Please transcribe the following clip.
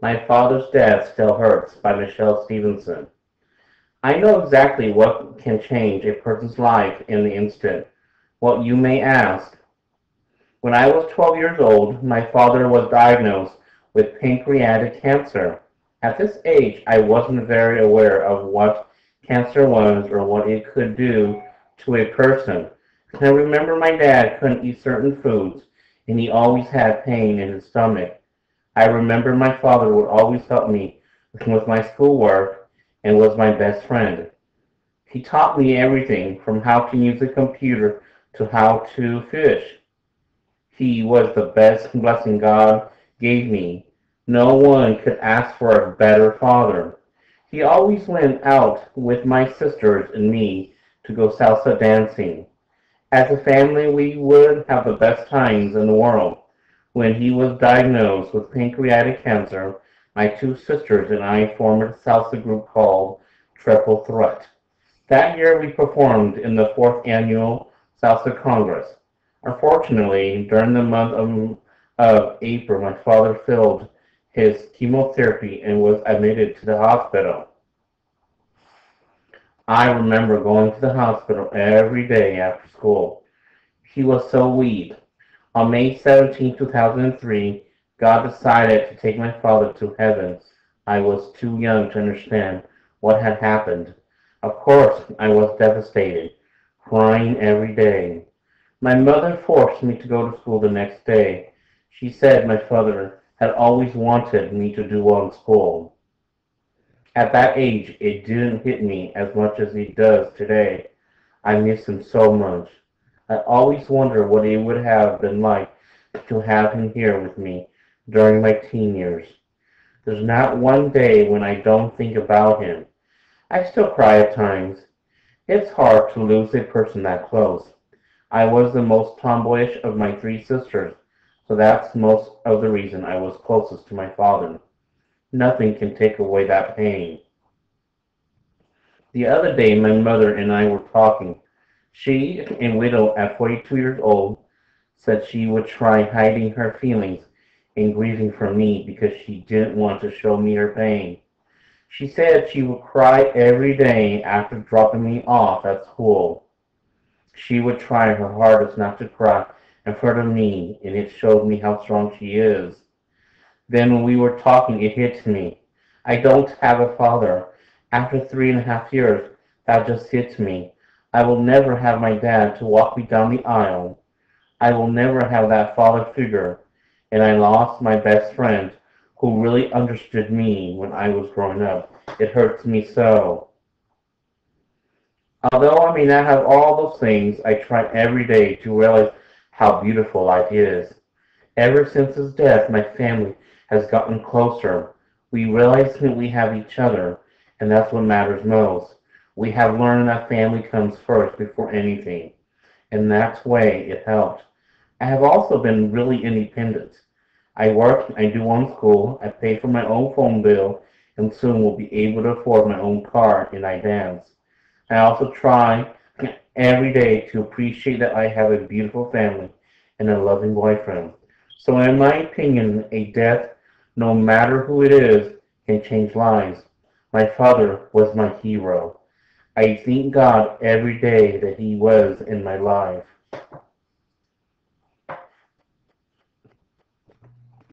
My Father's Death Still Hurts by Michelle Stevenson. I know exactly what can change a person's life in the instant. What you may ask. When I was 12 years old, my father was diagnosed with pancreatic cancer. At this age, I wasn't very aware of what cancer was or what it could do to a person. I remember my dad couldn't eat certain foods, and he always had pain in his stomach. I remember my father would always help me with my schoolwork and was my best friend. He taught me everything from how to use a computer to how to fish. He was the best blessing God gave me. No one could ask for a better father. He always went out with my sisters and me to go salsa dancing. As a family, we would have the best times in the world. When he was diagnosed with pancreatic cancer, my two sisters and I formed a salsa group called Triple Threat. That year we performed in the fourth annual Salsa Congress. Unfortunately, during the month of April, my father failed his chemotherapy and was admitted to the hospital. I remember going to the hospital every day after school. He was so weak. On May 17, 2003, God decided to take my father to heaven. I was too young to understand what had happened. Of course, I was devastated, crying every day. My mother forced me to go to school the next day. She said my father had always wanted me to do well in school. At that age, it didn't hit me as much as it does today. I miss him so much. I always wonder what it would have been like to have him here with me during my teen years. There's not one day when I don't think about him. I still cry at times. It's hard to lose a person that close. I was the most tomboyish of my three sisters, so that's most of the reason I was closest to my father. Nothing can take away that pain. The other day, my mother and I were talking. She, a widow at 42 years old, said she would try hiding her feelings and grieving from me because she didn't want to show me her pain. She said she would cry every day after dropping me off at school. She would try her hardest not to cry in front of me, and it showed me how strong she is. Then when we were talking, it hit me. I don't have a father. After 3.5 years, that just hit me. I will never have my dad to walk me down the aisle. I will never have that father figure. And I lost my best friend who really understood me when I was growing up. It hurts me so. Although I may not have all those things, I try every day to realize how beautiful life is. Ever since his death, my family has gotten closer. We realize that we have each other, and that's what matters most. We have learned that family comes first before anything, and that's way it helped. I have also been really independent. I work, I do own school, I pay for my own phone bill, and soon will be able to afford my own car, and I dance. I also try every day to appreciate that I have a beautiful family and a loving boyfriend. So in my opinion, a death, no matter who it is, can change lives. My father was my hero. I thank God every day that he was in my life.